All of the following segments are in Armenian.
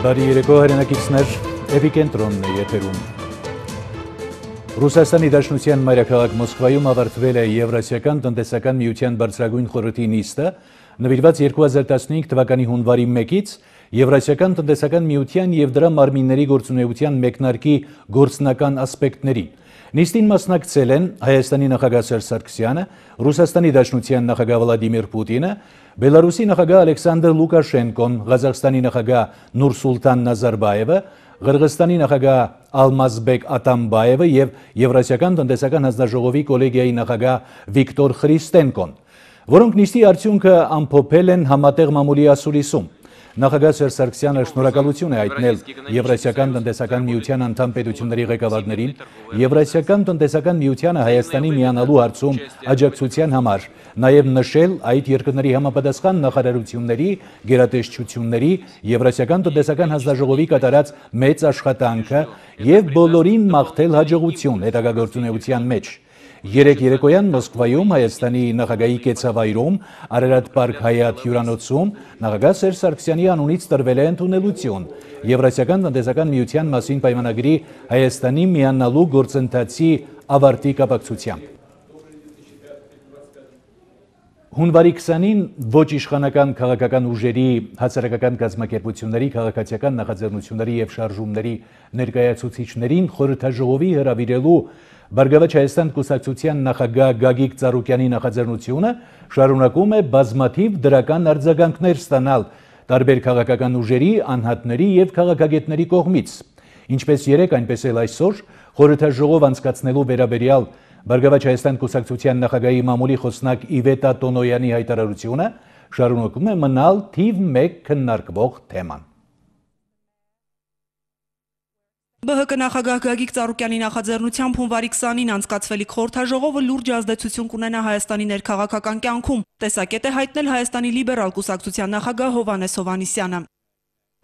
Բարի երեկո հայրենակիցներ, Էպիկենտրոնն է եթերում։ Ռուսաստանի Դաշնության մայրաքաղաք Մոսկվայում ավարտվել է Եվրասիական տնտեսական միության բարձրագույն խորհրդի նիստը, նվիրված 2015 թվականի հունվարի 1-ից Եվրասիական տնտեսական միության և դրա մարմինների գործունեության մեկնարկի գործնական ասպեկտներին։ Նիստին մասնակցել են Հայաստանի նախագահ Սերժ Սարգսյանը, Ռուսաստանի Դաշնության նախագահ Վլադիմիր Պուտինը, Բելարուսի նախագահ Ալեքսանդր Լուկաշենկոն, Ղազախստանի նախագահ Նուրսուլտան Նազարբաևը, Ղրղստանի նախագահ Ալմազբեկ Ատամբաևը և Եվրասիական տնտեսական հանձնաժողովի կոլեգիայի նախագահ Վիկտոր Խրիստենկոն, որոնք նիստի արդյունքը ամփոփել են համատեղ մամուլի ասուլիսում։ Նախագահ Սերժ Սարգսյանը շնորհակալություն է հայտնել Եվրասիական տնտեսական միության անդամ պետությունների ղեկավարներին, Եվրասիական տնտեսական միությանը Հայաստանի միանալու հարցում աջակցության համար, նաև նշել այդ երկրների համապատասխան նախարարությունների, գերատեսչությունների, Եվրասիական տնտեսական հանձնաժողովի կատարած մեծ աշխատանքը և բոլորին մաղթել հաջողություն հետագա գործունեության մեջ։ Երեկ երեկոյան Մոսկվայում Հայաստանի նախագահի կեցավայրում Արարատ պարկ Հայաթ հյուրանոցում նախագահ Սերժ Սարգսյանի անունից տրվել է ընդունելություն Եվրասիական տնտեսական միության մասին պայմանագրի Հայաստանի միանալու գործընթացի ավարտի կապակցությամբ։ Հունվարի 20-ին ոչ իշխանական քաղաքական ուժերի, հասարակական կազմակերպությունների, քաղաքացիական նախաձեռնությունների և շարժումների ներկայացուցիչներին խորհրդաժողովի հրավիրելու Բարգավաճ Հայաստան կուսակցության նախագահ Գագիկ Ծառուկյանի նախաձեռնությունը շարունակում է բազմաթիվ դրական արձագանքներ ստանալ տարբեր քաղաքական ուժերի, անհատների և քաղաքագետների կողմից։ Ինչպես երեկ, այնպես էլ այսօր խորհրդաժողով անցկացնելու վերաբերյալ Բարգավաճ Հայաստան կուսակցության նախագահի մամուլի խոսնակ Իվետա Տոնոյանի հայտարարությունը շարունակում է մնալ թիվ 1 քննարկվող թեման։ ԲՀԿ նախագահ Գագիկ Ծառուկյանի նախաձեռնությամբ հունվարի 20-ին անցկացվելիք խորհրդաժողովը լուրջ ազդեցություն կունենա Հայաստանի ներքաղաքական կյանքում, տեսակետ է հայտնել Հայաստանի լիբերալ կուսակցության նախագահ Հովհաննես Հովհաննիսյանը։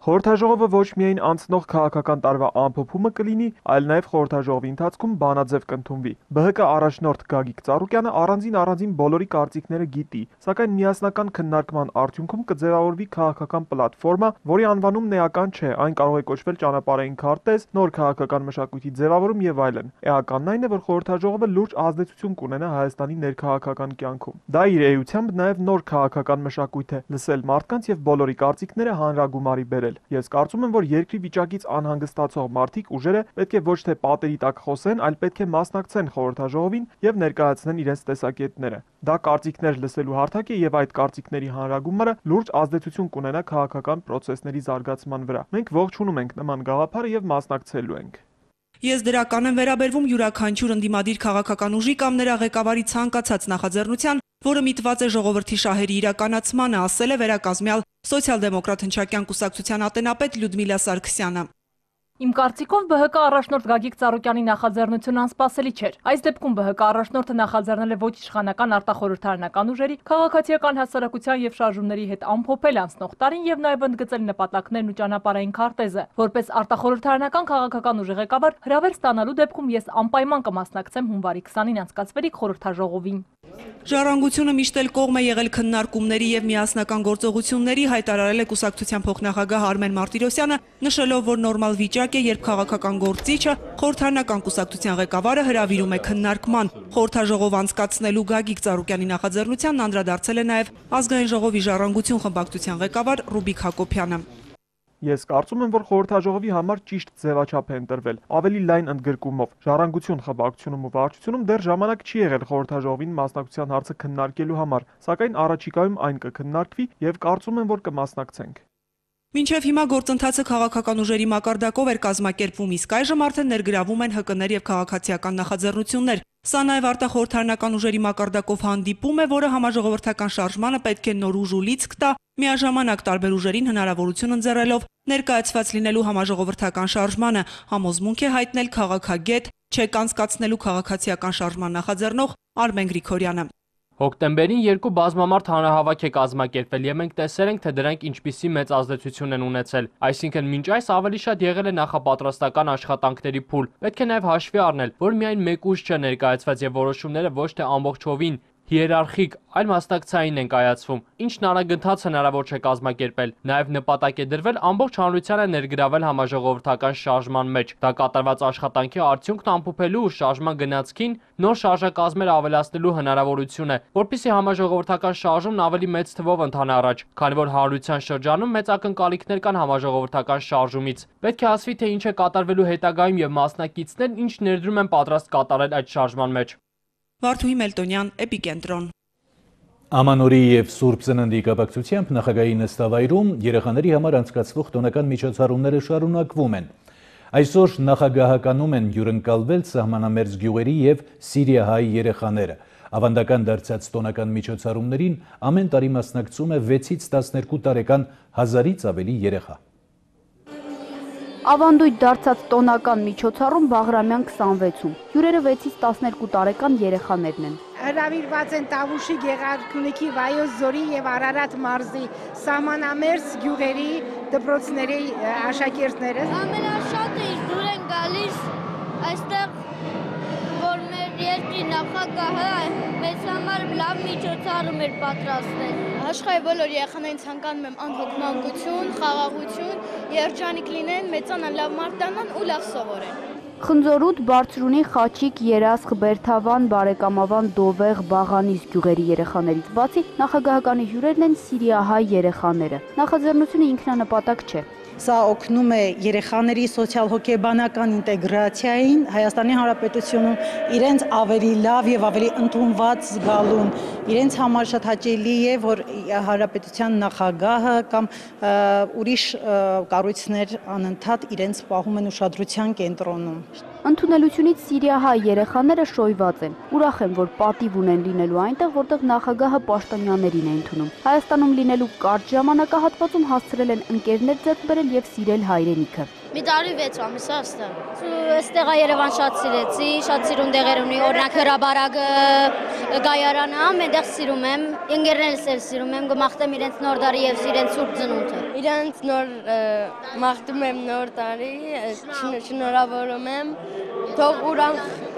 Խորհրդաժողովը ոչ միայն անցնող քաղաքական տարվա ամփոփումը կլինի, այլ նաև խորհրդաժողովի ընթացքում բանաձև կընդունվի։ ԲՀԿ առաջնորդ Գագիկ Ծառուկյանը առանձին բոլորի կարծիքները գիտի, սակայն միասնական քննարկման արդյունքում կձևավորվի քաղաքական պլատֆորմա, որի անվանումն էական չէ, այն կարող է կոչվել ճանապարհային քարտեզ, նոր քաղաքական մշակույթի ձևավորում եւ այլն։ Էականն այն է, որ խորհրդաժողովը լուրջ ազդեցություն կունենա Հայաստանի ներքաղաքական կյանքում։ Դա իր էությամբ նաև նոր քաղաքական մշակույթ է՝ լսել մարդկանց եւ բոլորի կարծիքները հանրագումարի բերել։ Ես կարծում եմ, որ երկրի վիճակից անհանգստացող մարդիկ ուժերը պետք է ոչ թե պատերի տակ խոսեն, այլ պետք է մասնակցեն խորհրդաժողովին եւ ներկայացնեն իրենց տեսակետները։ Դա կարծիքներ լսելու հարթակ է եւ այդ կարծիքների հանրագումարը լուրջ ազդեցություն կունենա քաղաքական process-ների զարգացման վրա։ Մենք ողջունում ենք նման գաղափարը եւ մասնակցելու ենք։ Ես դրական եմ վերաբերվում յուրաքանչյուր ընդդիմադիր քաղաքական ուժի կամ նրա ղեկավարի ցանկացած նախաձեռնության, որը միտված է ժողովրդի շահերի իրականացմանը, ասել է վերակազմյալ Սոցիալ-դեմոկրատ հնչակյան կուսակցության ատենապետ Լյուդմիլա Սարգսյանը։ Իմ կարծիքով ԲՀԿ առաջնորդ Գագիկ Ծառուկյանի նախաձեռնությունը անսպասելի չէր։ Այս դեպքում ԲՀԿ առաջնորդը նախաձեռնել է ոչ իշխանական արտախորհրդարանական ուժերի, քաղաքացիական հասարակության եւ շարժումների հետ ամփոփել անցնող տարին եւ նաեւ ընդգծել նպատակներն ու ճանապարհային քարտեզը։ Որպես արտախորհրդարանական քաղաքական ուժի ղեկավար հրավեր ստանալու դեպքում ես անպայման կմասնակցեմ հունվարի 20-ին անցկացվելիք խորհրդաժողովին։ Ժառանգությունը միշտ էլ կողմ է եղել քննարկումների եւ միասնական գործողությունների, հայտարարել է կուսակցության փոխնախագահ Արմեն Մարտիրոսյանը, նշելով, որ նորմալ վիճակ է, երբ քաղաքական գործիչը խորհրդարանական կուսակցության ղեկավարը հրավիրում է քննարկման։ Խորհրդաժողով անցկացնելու Գագիկ Ծառուկյանի նախաձեռնությանն անդրադարձել է նաեւ Ազգային ժողովի ժառանգություն խմբակցության ղեկավար Ռուբիկ Հակոբյանը։ Ես կարծում եմ, որ խորհրդաժողովի համար ճիշտ ձևաչափ է ընտրվել, ավելի լայն ընդգրկումով։ Ժառանգություն խմբակցությունում ու վարչությունում դեռ ժամանակ չի եղել խորհրդաժողովին մասնակցության հարցը քննարկելու համար, սակայն առաջիկայում այն կքննարկվի եւ կարծում եմ, որ կմասնակցենք։ Մինչև հիմա գործընթացը քաղաքական ուժերի մակարդակով էր կազմակերպվում, իսկ այժմ արդեն ներգրավում են ՀԿ-ներ եւ քաղաքացիական նախաձեռնություններ։ Սա նաև արտախորհրդարանական ուժերի մակարդակով հանդիպում է, որը համաժողովրդական շարժմանը պետք է նոր ուժ ու լիցք տա, միաժամանակ տարբեր ուժերին հնարավորություն ընձեռելով ներկայացված լինելու համաժողովրդական շարժմանը, համոզմունք է հայտնել քաղաքագետ, չեկ անցկացնելու քաղաքացիական շարժման նախաձեռնող Արմեն Գրիգորյանը։ Հոկտեմբերին 2 բազմամարդ հանրահավաք է կազմակերպվել եւ մենք տեսել ենք, թե դրանք ինչպիսի մեծ ազդեցություն են ունեցել։ Այսինքն մինչ այս ավելի շատ եղել է նախապատրաստական աշխատանքների փուլ։ Պետք է նաեւ հաշվի առնել, որ միայն մեկ ուժ չէ ներկայացված եւ որոշումները ոչ թե ամբողջովին հիերարխիկ, այլ մասնակցային են կայացվում, ինչն արագընթաց հնարավոր չէ կազմակերպել, նաև նպատակ է դրվել ամբողջ հանրությանը ներգրավել համաժողովրդական շարժման մեջ, դա կատարված աշխատանքի արդյունքն ամփոփելու ու շարժման գնացքին նոր շարժակազմեր ավելացնելու հնարավորություն է, որպեսզի համաժողովրդական շարժումն ավելի մեծ թվով ընթանա առաջ, քանի որ հանրության շրջանում մեծ ակնկալիքներ կան համաժողովրդական շարժումից։ Պետք է ասվի, թե ինչ է կատարվելու հետագայում եւ մասնակիցներն ինչ ներդրում են պատրաստ կատարել այդ շարժման մեջ։ Վարդուհի Մելտոնյան, Էպիկենտրոն։ Ամանորի և Սուրբ Ծննդի կապակցությամբ նախագահի նստավայրում երեխաների համար անցկացվող տոնական միջոցառումները շարունակվում են։ Այսօր նախագահականում են հյուրընկալվել սահմանամերձ գյուղերի և սիրիահայ երեխաները։ Ավանդական դարձած տոնական միջոցառումներին ամեն տարի մասնակցում է 6-ից 12 տարեկան 1000-ից ավելի երեխա։ Ավանդույթ դարձած տոնական միջոցառում Բաղրամյան 26-ում։ Հյուրերը 6-ից 12 տարեկան երեխաներն են։ Հրավիրված են Տավուշի, Գեղարքունիքի, Վայոց ձորի եւ Արարատ մարզի սահմանամերձ գյուղերի դպրոցների աշակերտները։ Ամենաշատը դուր են գալիս այստեղ, որ մեր երկրի նախագահը մեզ համար լավ միջոցառում էր պատրաստել։ Աշխարհի բոլոր երեխաներին ցանկանում եմ անհոգմանկություն, խաղաղություն, երջանիկ լինեն, մեծանան, լավ մարդ դառնան ու լավ սովորեն։ Խնձորուտ, Բարձրունի, Խաչիկ, Երասխ, Բերթավան, Բարեկամավան, Դովեղ, Բաղանիս գյուղերի երեխաներից բացի նախագահականի հյուրերն են սիրիահայ երեխաները։ Նախաձեռնությունը ինքնանպատակ չէ։ Սա օգնում է երեխաների սոցիալ-հոգեբանական ինտեգրացիային Հայաստանի Հանրապետությունում իրենց ավելի լավ եւ ավելի ընդունված զգալուն։ Իրենց համար շատ հաճելի է, որ Հանրապետության նախագահը կամ ուրիշ կառույցներ անընդհատ իրենց պահում են ուշադրության կենտրոնում։ Ընդունելությունից սիրիահայ երեխաները շոյված են։ Ուրախ են, որ պատիվ ունեն լինելու այնտեղ, որտեղ նախագահը պաշտոնյաներին է ընդունում։ Հայաստանում լինելու կարճ ժամանակահատվածում հասցրել են ընկերներ ձեռք բերել եւ սիրել հայրենիքը։ Մի տարի 6 ամիս է այստեղ։ Այստեղ Երևան շատ սիրեցի, շատ սիրուն տեղեր ունի, օրինակ հրաբարակը, գայարանը, ամենտեղ սիրում եմ, ընկերներս էլ սիրում եմ, գմախտեմ իրենց նոր տարի եւ իրենց Սուրբ Ծնունդը։ Իրենց նոր մաղթում եմ նոր տարի, շնորհավորում եմ, թող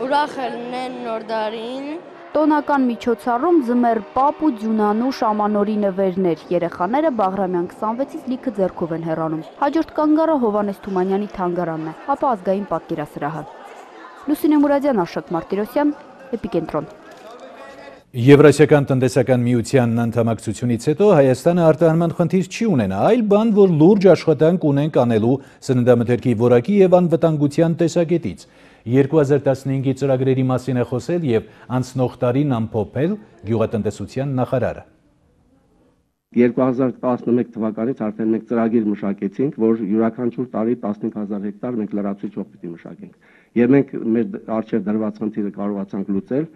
ուրախ լինեն նոր տարին։ Տոնական միջոցառում ձմեռ պապ ու ձյունանուշ Ամանորի նվերներ, երեխաները Բաղրամյան 26-ից լիքը ձեռքով են հեռանում։ Հաջորդ կանգառը Հովհաննես Թումանյանի թանգարանն է, ապա ազգային պատկերասրահը։ Լուսինե Մուրադյան, Աշոտ Մարտիրոսյան, Էպիկենտրոն։ Եվրասիական տնտեսական միությանն անդամակցությունից հետո Հայաստանը արտահանման խնդիր չի ունենա, այլ բան, որ լուրջ աշխատանք ունենք անելու սննդամթերքի որակի եւ անվտանգության տեսակետից։ 2015-ի ծրագրերի մասին է խոսել եւ անցնող տարին ամփոփել գյուղատնտեսության նախարարը։ 2011 թվականից արդեն մենք ծրագիր մշակեցինք, որ յուրաքանչյուր տարի 15000 հեկտար մենք լրացուցիչ պիտի մշակենք։ Եվ մենք մեր արժեվ դրված խնդիրը կարողացանք լուծել։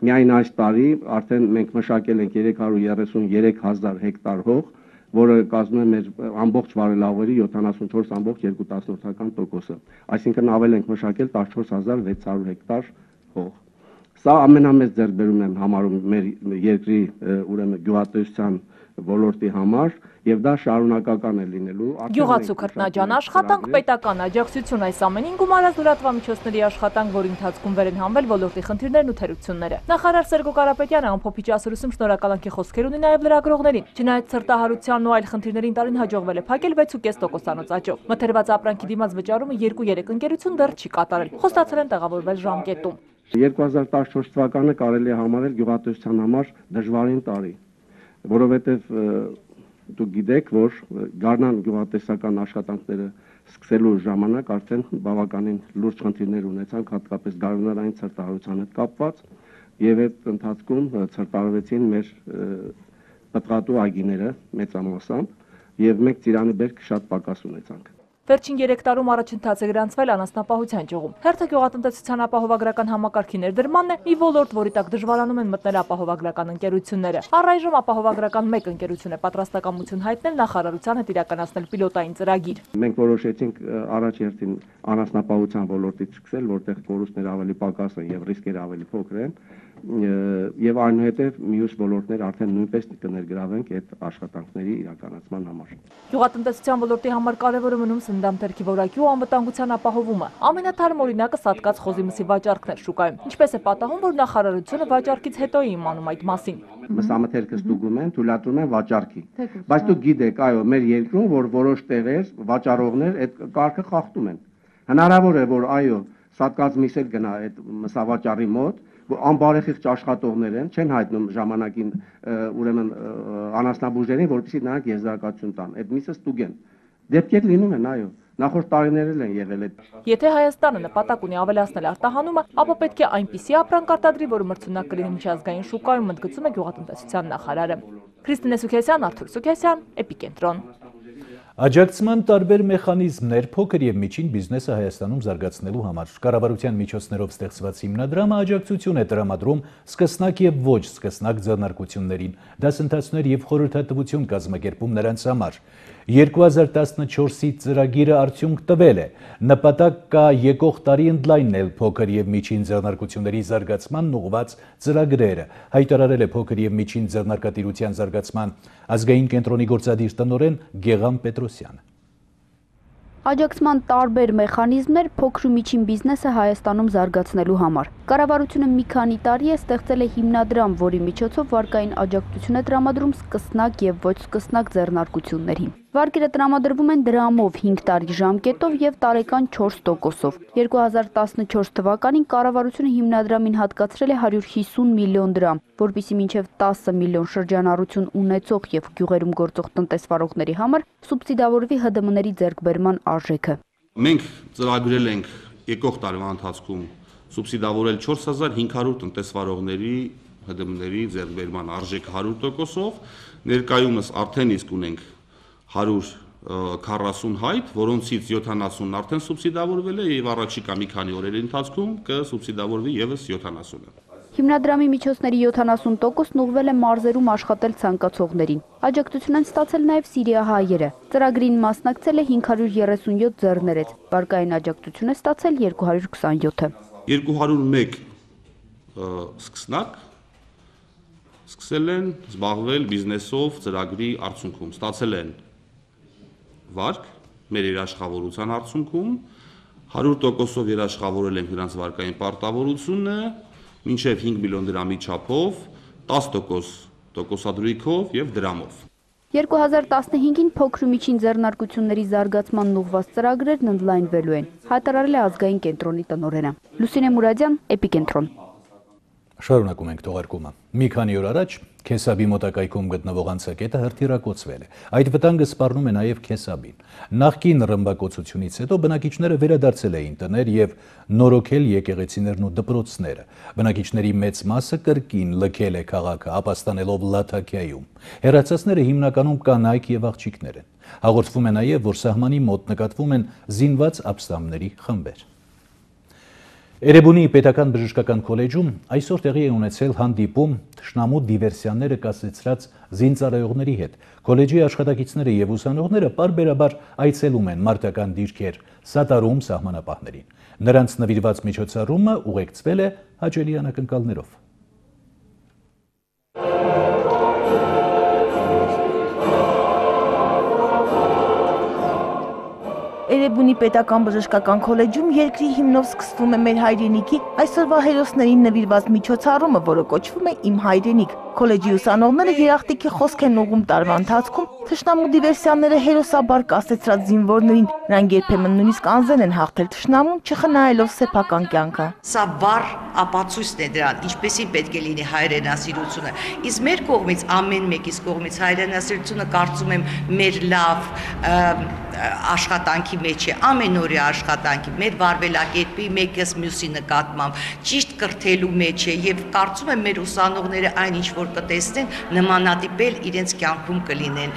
Միայն այս տարի արդեն մենք մշակել ենք 333000 հեկտար հող, որը կազմում է մեր ամբողջ վարելավերի 74.2%-ը։ Այսինքն ավել ենք մշակել 14600 հեկտար հող։ Սա ամենամեծ ձեռքբերումն եմ համարում մեր երկրի ուրեմն գյուղատնտեսության ոլորտի համար եւ դա շարունակական է լինելու։ Գյուղացու քրտնաջան աշխատանք, պետական աջակցություն այս ամենին գումարած լրատվամիջոցների աշխատանք, որի ընթացքում վեր են հանվել ոլորտի խնդիրներն ու թերությունները։ Նախարար Սերգո Կարապետյանը ամփոփիչ ասրուսում շնորհակալանքի խոսքեր ունի նաեւ լրագրողներին։ Չնայած ցրտահարությանն ու այլ խնդիրներին տարին հաջողվել է փակել 6.5%-անոց աճով։ Մթերված ապրանքի դիմաց վճարումը 2-3 ընկերություն դեռ չի կատարել։ Խոստացել են տեղավորվել ժամկետում։ 2014 թվականը կարելի է համարել գյուղատնտեսության համար դժվարին տարի, որովհետև դուք գիտեք, որ գարնան գյուղատնտեսական աշխատանքները սկսելու ժամանակ արդեն բավականին լուրջ խնդիրներ ունեցանք, հատկապես գարնանային ցրտահարության հետ կապված, եւ այդ ընթացքում ցրտահարվեցին մեր պտղատու այգիները մեծամասամբ եւ մենք ծիրանի բերք շատ պակաս ունեցանք։ Վերջին 3 տարում առաջընթաց է գրանցվել անասնապահության ճյուղում։ Հերթը գյուղատնտեսության ապահովագրական համակարգի ներդրմանն է, մի ոլորտ, որի տակ դժվարանում են մտնել ապահովագրական ընկերությունները։ Առայժմ ապահովագրական մեկ ընկերություն է պատրաստակամություն հայտնել նախարարության հետ իրականացնել պիլոտային ծրագիր։ Մենք որոշեցինք առաջ երթին անասնապահության ոլորտից սկսել, որտեղ կորուստները ավելի պակաս են եւ ռիսկերը ավելի փոքր են, եւ այնուհետեւ մյուս ոլորտներ արդեն նույնպես կներգրավենք այդ աշխատանքների իրականացման համար։ Գյուղատնտեսության ոլորտի համար կարևորը մնում սննդամթերքի որակի ու անվտանգության ապահովումը։ Ամենաթարմ օրինակը սատկած խոզի մսի վաճառքն էր շուկայում։ Ինչպես է պատահում, որ նախարարությունը վաճառքից հետո է իմանում այդ մասին։ Մսամթերքը ստուգում են, թույլատրում են վաճառքի։ Բայց դուք գիտեք, այո, մեր երկրում, որ որոշ տեղեր վաճառողներ այդ կարգը խախտում են։ Հնարավոր է, որ այո, սատկած միս էլ գնա այդ մսավաճառի մոտ, անբարեխիղճ աշխատողներ են, չեն հայտնում ժամանակին ուրեմն անասնաբուժերին, որպեսզի նրանք եզրակացություն տան։ Այդ միսը ստուգեն։ Դեպքեր լինում են, այո, նախորդ տարիներել են եղել այդ։ Եթե Հայաստանը նպատակ ունի ավելացնել արտահանումը, ապա պետք է այնպիսի ապրանք արտադրի, որը մրցունակ կլինի միջազգային շուկայում, ընդգծում է գյուղատնտեսության նախարարը։ Քրիստինե Սուքեսյան, Արթուր Սուքեսյան, Էպիկենտրոն։ Աջակցման տարբեր մեխանիզմներ փոքր եւ միջին բիզնեսը Հայաստանում զարգացնելու համար կառավարության միջոցներով ստեղծված հիմնադրամը աջակցություն է տրամադրում սկսնակ եւ ոչ սկսնակ ձեռնարկություններին, դասընթացներ եւ խորհրդատվություն կազմակերպում նրանց համար։ 2014-ի ծրագիրը արդյունք տվել է։ Նպատակ կա եկող տարի ընդլայնել փոքր եւ միջին ձեռնարկությունների զարգացմանն ուղղված ծրագրերը, հայտարարել է փոքր եւ միջին ձեռնարկատիրության զարգացման ազգային կենտրոնի գործադիր տնօրեն Գեգամ Պետրոսյանը։ Աջակցման տարբեր մեխանիզմներ փոքր ու միջին բիզնեսը Հայաստանում զարգացնելու համար։ Կառավարությունը մի քանի տարի է ստեղծել է հիմնադրամ, որի միջոցով վարկային աջակցություն է տրամադրում սկսնակ եւ ոչ սկսնակ ձեռնարկություններին։ Վարկերը տրամադրվում են դրամով 5 տարի ժամկետով եւ տարեկան 4%-ով։ 2014 թվականին կառավարությունը հիմնադրամին հատկացրել է 150 միլիոն դրամ, որպեսզի մինչև 10 միլիոն շրջանառություն ունեցող եւ գյուղերում գործող տնտեսվարողների համար սուբսիդավորվի ՀԴՄ-ների ձեռքբերման արժեքը։ Մենք ծրագրել ենք եկող տարվա ընթացքում սուբսիդավորել 4500 տնտեսվարողների ՀԴՄ-ների ձեռքբերման արժեքը 100%-ով, ներկայումս արդեն իսկ ունենք 140 հայտ, որոնցից 70-ն արդեն սուբսիդավորվել է եւ առաջիկա մի քանի օրերի ընթացքում կսուբսիդավորվի եւս 70-ը։ Հիմնադրամի միջոցների 70%-ն ուղղվել է մարզերում աշխատել ցանկացողներին։ Աջակցություն են ստացել նաև սիրիահայերը։ Ծրագրին մասնակցել է 537 ձեռներեց։ Վարկային աջակցություն է ստացել 227-ը։ 201 սկսնակ սկսել են զբաղվել բիզնեսով ծրագրի արդյունքում, ստացել են վարկ մեր երաշխավորության արդյունքում, 100%-ով երաշխավորել ենք նրանց վարկային պարտավորությունը, մինչև 5 միլիոն դրամի չափով, 10% տոկոսադրույքով եւ դրամով։ 2015-ին փոքր ու միջին ձեռնարկությունների զարգացմանն ուղղված ծրագրերն ընդլայնվելու են, հայտարարել է ազգային կենտրոնի տնօրենը։ Լուսինե Մուրադյան, Էպիկենտրոն։ Շարունակում ենք թողարկումը։ Մի քանի օր առաջ Քեսաբի մոտակայքում գտնվող անցակետը հրթիռակոծվել է։ Այդ վտանգը սպառնում է նաև Քեսաբին։ Նախկին ռմբակոծությունից հետո բնակիչները վերադարձել էին տներ եւ նորոգել եկեղեցիներն ու դպրոցները։ Բնակիչների մեծ մասը կրկին լքել է քաղաքը, ապաստանելով Լաթաքիայում։ Հեռացածները հիմնականում կանայք եւ աղջիկներ են։ Հաղորդվում է նաև, որ սահմանի մոտ նկատվում են զինված ապստամբների խմբեր։ Էրեբունի պետական բժշկական քոլեջում այսօր տեղի է ունեցել հանդիպում թշնամու դիվերսիաները կասեցրած զինծառայողների հետ։ Քոլեջի աշխատակիցները եւ ուսանողները պարբերաբար այցելում են մարտական դիրքեր, սատարում սահմանապահներին։ Նրանց նվիրված միջոցառումը ուղեկցվել է հաճելի անակնկալներով։ Էրեբունի պետական բժշկական քոլեջում երկրի հիմնով սկսվում է մեր հայրենիքի այսօրվա հերոսներին նվիրված միջոցառումը, որը կոչվում է Իմ հայրենիք։ Քոլեջի ուսանողները երախտիկի խոսք են ուղղում տարվա ընթացքում թշնամու դիվերսիաները հերոսաբար կասեցրած զինվորներին։ Նրանք երբեմն նույնիսկ անձեն են հաղթել թշնամուն, չխնայելով սեփական կյանքը։ Սա բառ ապացույցն է դրան, ինչպեսին պետք է լինի հայրենասիրությունը։ Իսկ մեր կողմից, ամեն մեկից կողմից հայրենասիրությունը կարծում եմ մեր լավ աշխատանքի մեջ է, ամենօրյա աշխատանքի, մեր վարվելակերպի մեկս մյուսի նկատմամբ, ճիշտ կրթելու մեջ է եւ կարծում եմ մեր ուսանողները այն ինչ որ կտեսնեն, նմանատիպել իրենց կյանքում կլինեն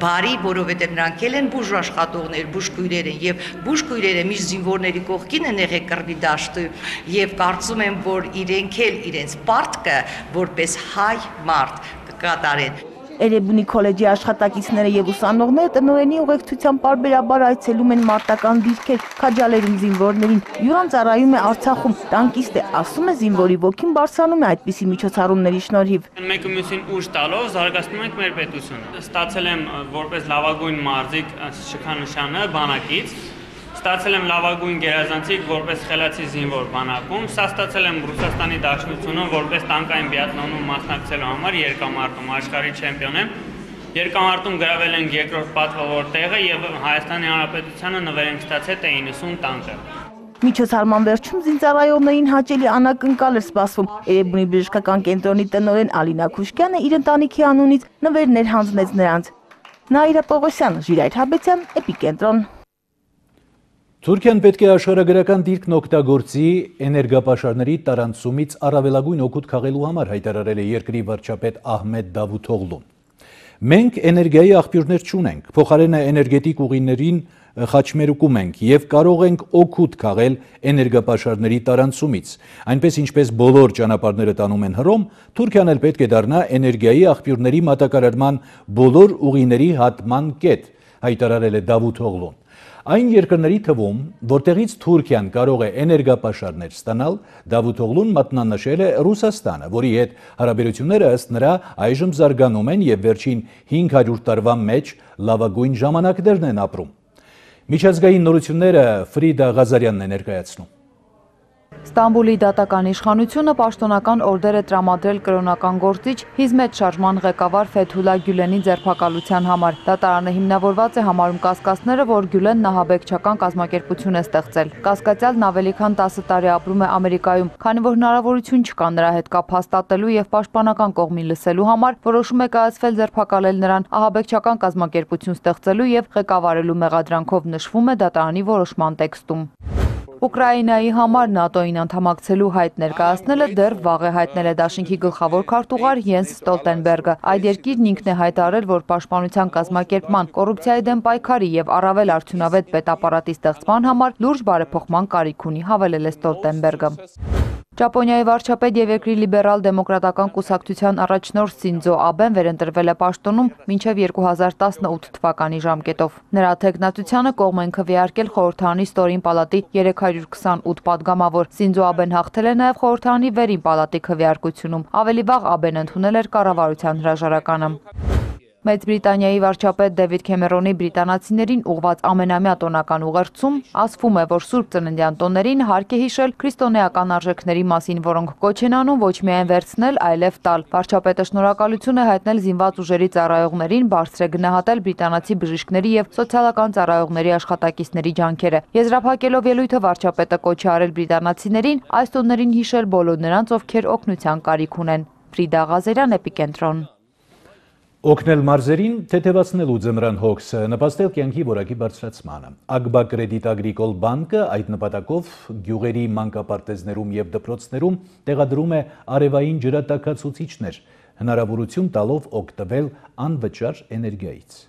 բարի, որովհետեւ նրանք են բուժ աշխատողներ, բուժքույրեր են եւ բուժքույրերը միշտ զինվորների կողքին են եղել կռվի դաշտում եւ կարծում եմ, որ իրենք էլ իրենց պարտքը որպես հայ մարդ կկատարեն։ Էրեբունի քոլեջի աշխատակիցները եւ ուսանողները տնօրենի ուղեկցությամբ պարբերաբար այցելում են մարտական դիրքեր, քաջալերում զինվորներին։ Յուրան ծառայում է Արցախում, տանկիստ է, ասում է զինվորի ոգին բարձրանում է այդպիսի միջոցառումների շնորհիվ։ Մեկը մյուսին ուժ տալով զարգացնում ենք մեր պետությունը։ Ստացել եմ որպես լավագույն մարզիկ շքանշանը բանակից, ստացել եմ լավագույն գերազանցիկ որպես խելացի զինվոր բանակում, սա ստացել եմ Ռուսաստանի Դաշնությունում որպես տանկային բիաթլոնում մասնակցելու համար երկամարտում աշխարհի չեմպիոն եմ։ Երկամարտում գրավել ենք երկրորդ պատվավոր տեղը եւ Հայաստանի Հանրապետությանը նվեր ենք ստացել 90 տանկը։ Միջոցառման վերջում զինծառայողներին հաճելի անակնկալ էր սպասվում։ Էրեբունի բժշկական կենտրոնի տնօրեն Ալինա Քուշկյանը իր ընտանիքի անունից նվերներ հանձնեց նրանց։ Նաիրա Պողոսյան, Ժիրայր Հաբեցյան, Էպիկենտրոն։ Թուրքիան պետք է աշխարհագրական դիրքն օգտագործի էներգապաշարների տարանցումից առավելագույն օգուտ քաղելու համար, հայտարարել է երկրի վարչապետ Ահմեդ Դավութօղլուն։ Մենք էներգիայի աղբյուրներ չունենք, փոխարենը էներգետիկ ուղիներին խաչմերուկում ենք եւ կարող ենք օգուտ քաղել էներգապաշարների տարանցումից։ Այնպես ինչպես բոլոր ճանապարհները տանում են Հռոմ, Թուրքիան էլ պետք է դառնա էներգիայի աղբյուրների մատակարարման բոլոր ուղիների հատման կետ, հայտարարել է Դավութօղլուն։ Այն երկրների թվում, որտեղից Թուրքիան կարող է էներգապաշարներ ստանալ, Դավութօղլուն մատնանշել է Ռուսաստանը, որի հետ հարաբերությունները ըստ նրա այժմ զարգանում են եւ վերջին 500 տարվա մեջ լավագույն ժամանակներն են ապրում։ Միջազգային նորությունները Ֆրիդա Ղազարյանն է ներկայացնում։ Ստամբուլի դատական իշխանությունը պաշտոնական օրդեր է տրամադրել կրոնական գործիչ Հիզմետ շարժման ղեկավար Ֆեթուլա Գյուլենի ձերբակալության համար։ Դատարանը հիմնավորված է համարում կասկածները, որ Գյուլենն ահաբեկչական կազմակերպություն է ստեղծել։ Կասկածյալն ավելի քան 10 տարի ապրում է Ամերիկայում, քանի որ հնարավորություն չկա նրա հետ կապ հաստատելու եւ պաշտպանական կողմին լսելու համար, որոշում է կայացվել ձերբակալել նրան ահաբեկչական կազմակերպություն ստեղծելու եւ ղեկավարելու մեղադրանքով, նշվում է դատարանի որոշման տեքստում։ Ուկրաինայի համար ՆԱՏՕ-ին անդամակցելու հայտ ներկայացնելը դեռ վաղ է, հայտնել է դաշինքի գլխավոր քարտուղար Յենս Ստոլտենբերգը։ Այդ երկիրն ինքն է հայտարարել, որ պաշտպանության կազմակերպման, կոռուպցիայի դեմ պայքարի եւ առավել արդյունավետ պետապարատի ստեղծման համար լուրջ բարեփոխման կարիք ունի, հավելել է Ստոլտենբերգը։ Ճապոնիայի վարչապետ եւ երկրի լիբերալ դեմոկրատական կուսակցության առաջնորդ Սինձո Աբեն վերընտրվել է պաշտոնում մինչև 2018 թվականի ժամկետով։ Նրա թեկնածությանը կողմ են քվեարկել խորհրդարանի ստորին պալատի 328 падգամավոր։ Սինձո Աբեն հաղթել է նաեւ խորհրդարանի վերին պալատի քվեարկությունում։ Ավելի վաղ Աբեն ընդունել էր կառավարության հրաժարականը։ Մեծ Բրիտանիայի վարչապետ Դեվիդ Քեմերոնի բրիտանացիներին ուղված ամենամյա տոնական ուղերձում ասվում է, որ Սուրբ Ծննդյան տոներին հարկ է հիշել քրիստոնեական արժեքների մասին, որոնք կոչ են անում ոչ միայն վերցնել, այլև տալ։ Վարչապետը շնորհակալություն է հայտնել զինված ուժերի ծառայողներին, բարձր է գնահատել բրիտանացի բժիշկների եւ սոցիալական ծառայողների աշխատակիցների ջանքերը։ Եզրափակելով ելույթը վարչապետը կոչ է արել բրիտանացիներին այս տոներին հիշել բոլոր նրանց, ովքեր օգնության կարիք ունեն։ Ֆրիդա Ղազարյան, Էպիկենտրոն։ Օգնել մարզերին թեթևացնելու ձմռան հոգսը նպաստել կյանքի որակի բարձրացմանը։ Ագբա Կրեդիտ Ագրիկոլ բանկը այդ նպատակով գյուղերի մանկապարտեզներում եւ դպրոցներում տեղադրում է արևային ջրատաքացուցիչներ, հնարավորություն տալով օգտվել անվճար էներգիայից։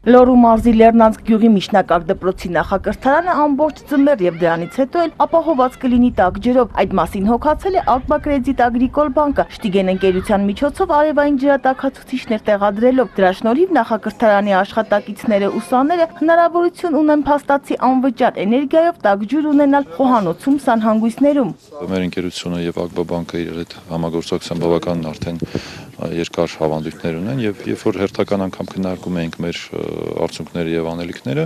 Լոռու մարզի Լեռնանցք գյուղի միջնակարգ դպրոցի նախակրթարանը ամբողջ ձմեռ եւ դրանից հետո էլ ապահոված կլինի տաք ջրով։ Այդ մասին հոգացել է Ագբա Կրեդիտ Ագրիկոլ բանկը Շտիգեն ընկերության միջոցով արևային ջրատաքացուցիչներ տեղադրելով։ Դրա շնորհիվ նախակրթարանի աշխատակիցները ուսանողները հնարավորություն ունեն փաստացի անվճար էներգիայով տաք ջուր ունենալ խոհանոցում սանհանգույցներում։ Մեր ընկերությունը եւ Ագբա բանկը իրար հետ համագործակցության բավական արդեն երկար ավանդույթներ ունեն եւ երբ որ հերթական անգամ քննարկում էինք մեր արդյունքները եւ անելիքները,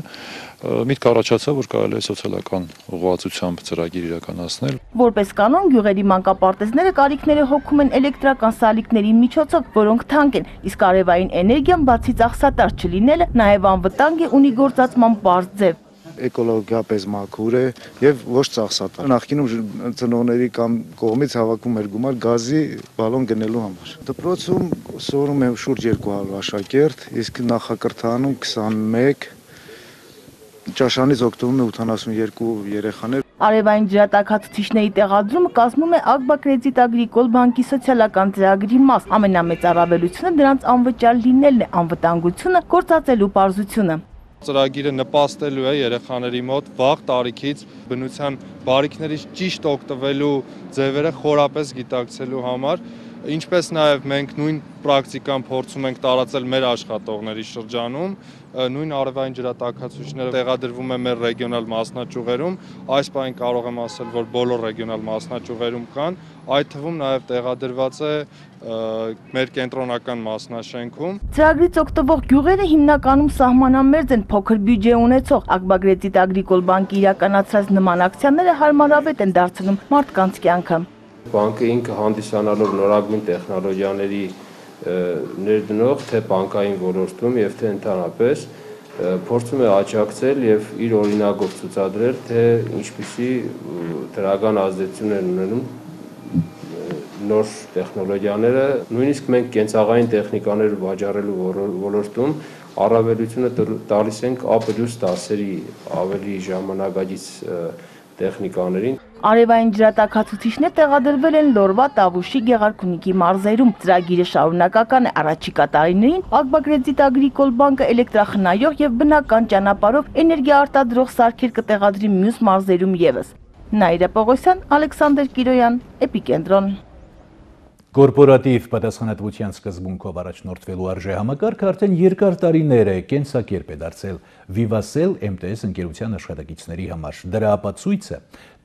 միտք առաջացավ, որ կարելի է սոցիալական ուղղվածությամբ ծրագիր իրականացնել։ Որպես կանոն գյուղերի մանկապարտեզները կարիքները հոգում են էլեկտրական սալիկների միջոցով, որոնք թանկ են, իսկ արևային էներգիան բացի ծախսատար չլինելը նաեւ անվտանգ է, ունի գործածման պարզ ձև։ Էկոլոգիապես մաքուր է եւ ոչ ծախսատար։ Նախկինում ծնողների կամ կողմից հավաքում էր գումար գազի բալոն գնելու համար։ Դպրոցում սովորում է շուրջ 200 աշակերտ, իսկ նախակրթարանում 21, ճաշանից օգտվում է 82 երեխաներ։ Արևային ջրատաքացուցիչների տեղադրումը կազմում է Ագբա Կրեդիտ Ագրիկոլ բանկի սոցիալական ծրագրի մաս։ Ամենամեծ առավելությունը դրանց անվճար լինելն է, անվտանգությունը գործածելու պարզությունը։ Ծրագիրը նպաստելու է երեխաների մոտ վաղ տարիքից բնության բարիքներից ճիշտ օգտվելու ձևերը խորապես գիտակցելու համար Ինչպես նաև մենք նույն պրակտիկան փորձում ենք տարածել մեր աշխատողների շրջանում, նույն արևային ջրատաքացուցիչները տեղադրվում են մեր ռեգիոնալ մասնաճյուղերում, այս պահին կարող եմ ասել, որ բոլոր ռեգիոնալ մասնաճյուղերում կան, այդ թվում նաև տեղադրված է մեր կենտրոնական մասնաշենքում։ Ծրագրից օգտվող գյուղերը հիմնականում սահմանամերձ են, փոքր բյուջե ունեցող Ակբագրեծիտ Ագրիկոլ բանկի իրականացրած նման ակցիաները հարմարավետ են դարձնում մարդկանց կյանքը։ Բանկը ինքը հանդիսանալով նորագույն տեխնոլոգիաների ներդնող թե բանկային ոլորտում եւ թե ընդհանրապես փորձում է աջակցել եւ իր օրինակով ցուցադրել, թե ինչպիսի դրական ազդեցություն են ունենում նոր տեխնոլոգիաները, նույնիսկ մենք կենցաղային տեխնիկաներ վաճառելու ոլորտում առավելությունը տալիս ենք A+10-երի ավելի ժամանակակից տեխնիկաներին։ Արևային ջրատաքացուցիչներ տեղադրվել են Լորվա, Տավուշի, Գեղարքունիքի մարզերում։ Ծրագիրը շարունակական է առաջիկա տարիներին Ակբագրեծիտ Ագրիկոլ բանկը էլեկտրախնայող եւ բնական ճանապարհով էներգիա արտադրող սարքեր կտեղադրի մյուս մարզերում եւս։ Նաիրա Պողոսյան, Ալեքսանդր Կիրոյան, Էպիկենտրոն։ Կորպորատիվ պատասխանատվության սկզբունքով առաջնորդվելու արժեհամակարգը արդեն երկար տարիներ է կենսակերպ է դարձել Vivatel MTS ընկերության աշխատակիցների համար։ Դրա ապացույցը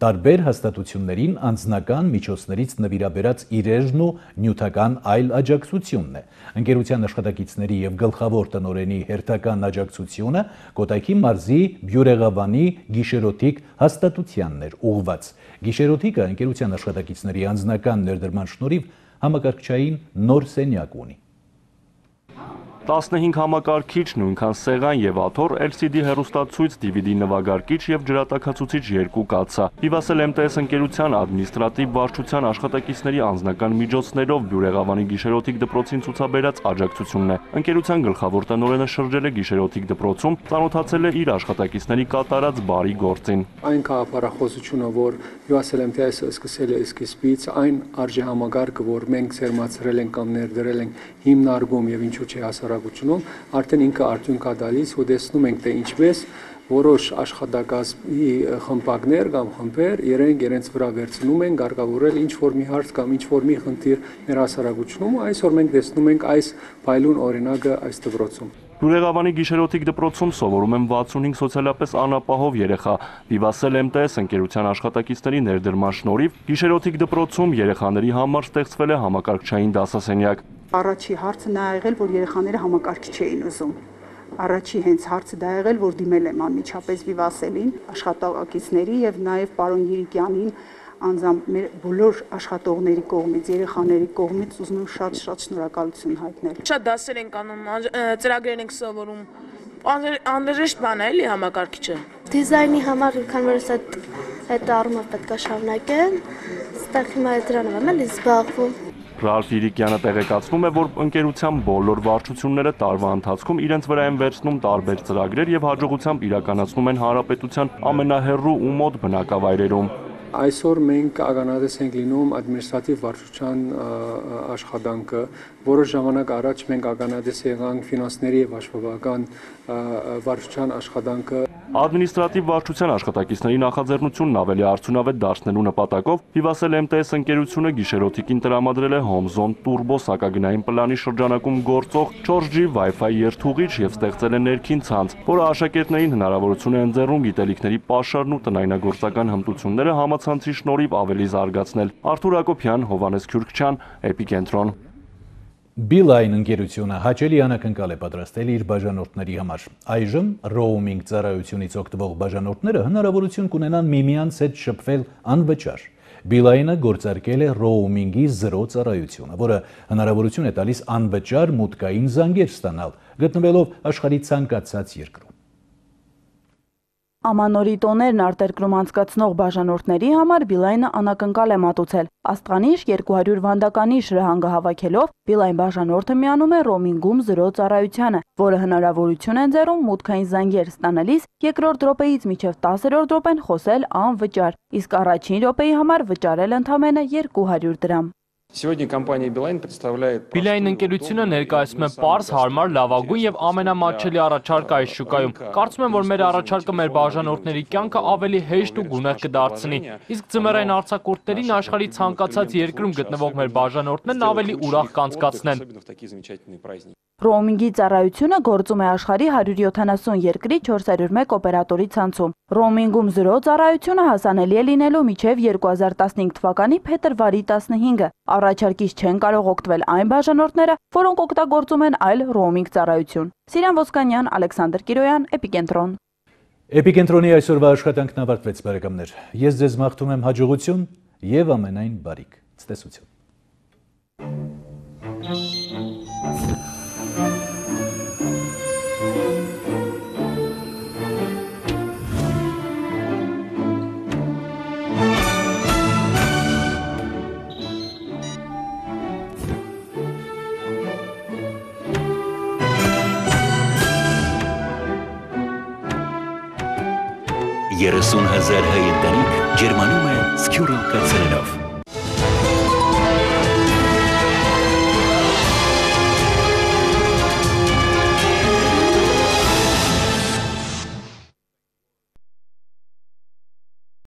տարբեր հաստատություններին անձնական միջոցներից նվիրաբերած իրերն ու նյութական այլ աջակցությունն է։ Ընկերության աշխատակիցների եւ գլխավոր տնօրենի հերթական աջակցությունը Կոտայքի մարզի Բյուրեղավանի գիշերօթիկ հաստատությանն էր ուղղված։ Գիշերօթիկը ընկերության աշխատակիցների անձնական ներդրման շնորհիվ համակարգչային նոր սենյակ ունի։ 15 համակարգիչ, նույնքան սեղան եւ աթոռ, LCD հեռուստացույց, DVD նվագարկիչ եւ ջրատաքացուցիչ 2 կաթսա։ Vivatel MTS ընկերության ադմինիստրատիվ վարչության աշխատակիցների անձնական միջոցներով Բյուրեղավանի գիշերօթիկ դպրոցին ցուցաբերած աջակցությունն է։ Ընկերության գլխավոր տնօրենը շրջել է գիշերօթիկ դպրոցում, ծանոթացել է իր աշխատակիցների կատարած բարի գործին։ Այն քաղաքախոսությունը, որ Vivatel MTS-ը սկսել է սկզբից, այն արժեհամակարգը, որ մենք ցերմացրել ենք կամ ներդրել ենք հիմնարկում եւ ինչու՞ չէ հասարակությունում, արդեն ինքը արդյունք է տալիս, ու տեսնում ենք, թե ինչպես որոշ աշխատակազմի խմբակներ կամ խմբեր իրենց վրա վերցնում են գարկավորել ինչ որ մի հարց կամ ինչ որ մի խնդիր մեր հասարակությունում, այսօր մենք տեսնում ենք այս փայլուն օրինակը այս դպրոցում։ Բյուրեղավանի գիշերօթիկ դպրոցում սովորում են 65 սոցիալապես անապահով երեխա։ Vivatel MTS ընկերության աշխատակիցների ներդրման շնորհիվ գիշերօթիկ դպրոցում երեխաների համար ստեղծվել է համակարգչային դասասենյակ։ Առաջի հարցը նա ա եղել, որ երեխաները համակարգիչ էին ուզում։ Առաջի հենց հարցը դա եղել, որ դիմել եմ անմիջապես Vivatel-ին, աշխատակիցների եւ նաեւ պարոն Երիկյանին, անձամբ մեր բոլոր աշխատողների կողմից, երեխաների կողմից ուզում եմ շատ շնորհակալություն հայտնել։ Շատ դասեր ենք անում, ծրագրեր ենք սովորում։ Անհրաժեշտ բան է, էլի համակարգիչը։ Դիզայնի համար քան որ այդ առումով պետք է շարունակել, ստեղ հիմա դրանով եմ էլի զբաղվում։ Ռալֆ Իրիկյանը տեղեկացնում է, որ ընկերության բոլոր վարչությունները տարվա ընթացքում իրենց վրա են վերցնում տարբեր ծրագրեր եւ հաջողությամբ իրականացնում են հանրապետության ամենահեռու ու մոտ բնակավայրերում։ Այսօր մենք ականատես ենք լինում ադմինիստրատիվ վարչության աշխատանքը, որոշ ժամանակ առաջ մենք ականատես եղանք ֆինանսների եւ աշխատողական վարչության աշխատանքը։ Ադմինիստրատիվ վարչության աշխատակիցների նախաձեռնությունն ավելի արդյունավետ դարձնելու նպատակով Vivatel MTS ընկերությունը գիշերօթիկին տրամադրել է HomeZone Turbo սակագնային պլանի շրջանակում գործող 4G Wi-Fi երթուղիչ եւ ստեղծել է ներքին ցանց, որը աշակերտներին հնարավորություն է ընձեռում գիտելիքների պաշարն ու տնայնագործական հմտությունները համացանցի շնորհիվ ավելի զարգացնել։ Արթուր Հակոբյան, Հովանես Քյուրքչյան, Էպիկենտրոն։ Beeline ընկերությունը հաճելի անակնկալ է պատրաստել իր բաժանորդների համար։ Այժմ roaming ծառայությունից օգտվող բաժանորդները հնարավորություն կունենան միմյանց հետ շփվել անվճար։ Beeline-ը գործարկել է roaming-ի 0 ծառայությունը, որը հնարավորություն է տալիս անվճար մուտքային զանգեր ստանալ, գտնվելով աշխարհի ցանկացած երկրում։ Ամանորի տոներն արտերկրում անցկացնող բաժանորդների համար Beeline-ը անակնկալ է մատուցել։ Աստղանիշ 200 վանդականի շրահանգը հավաքելով Beeline բաժանորդը միանում է roaming-ում 0 ծառայությանը, որը հնարավորություն է ընձեռում մուտքային զանգեր ստանալիս երկրորդ րոպեից մինչև 10-րդ րոպեն խոսել անվճար, իսկ առաջին րոպեի համար վճարել ընդամենը 200 դրամ։ Beeline ընկերությունը ներկայացնում է պարզ, հարմար, լավագույն եւ ամենամատչելի առաջարկը այս շուկայում։ Կարծում եմ, որ մեր առաջարկը մեր բաժանորդների կյանքը ավելի հեշտ ու գունեղ կդարձնի։ Իսկ ձմեռային արձակուրդներին աշխարհի ցանկացած երկրում գտնվող մեր բաժանորդներն ավելի ուրախ կանցկացնեն։ Ռոումինգի ծառայությունը գործում է աշխարհի 170 երկրի 401 օպերատորի ցանցում։ Ռոումինգում 0 ծառայությունը հասանելի է լինելու մինչև 2015 թվականի փետրվարի 15-ը։ Առաջարկից չեն կարող օգտվել այն բաժանորդները, որոնք օգտագործում են այլ ռոումինգ ծառայություն։ Սիրան Ոսկանյան, Ալեքսանդր Կիրոյան, Էպիկենտրոն։ Էպիկենտրոնի այսօրվա աշխատանքն ավարտվեց, բարեկամներ։ Ես ձեզ մաղթում եմ հաջողություն եւ ամենայն բարիք։ Ցտեսություն։ Երեսուն հազար հայ ընտանիք ջերմանում է Սկյուրոլ կացարելով։